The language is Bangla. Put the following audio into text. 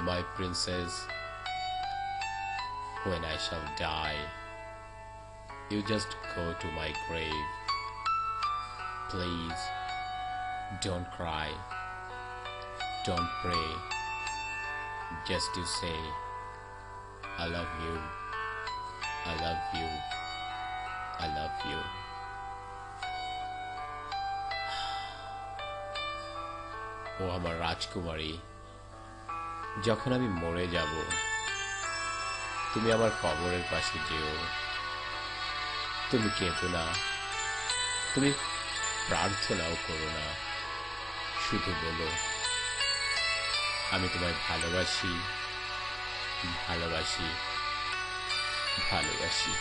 my princess, when I shall die, you just go to my grave. Please, don't cry, don't pray, just to say, I love you, I love you, I love you. ও আমার রাজকুমারী, যখন আমি মরে যাব, তুমি আমার কবরের পাশে যেও। তুমি কেঁদো না, তুমি প্রার্থনাও করো না, শুধু বলো, আমি তোমায় ভালোবাসি, ভালোবাসি, ভালোবাসি।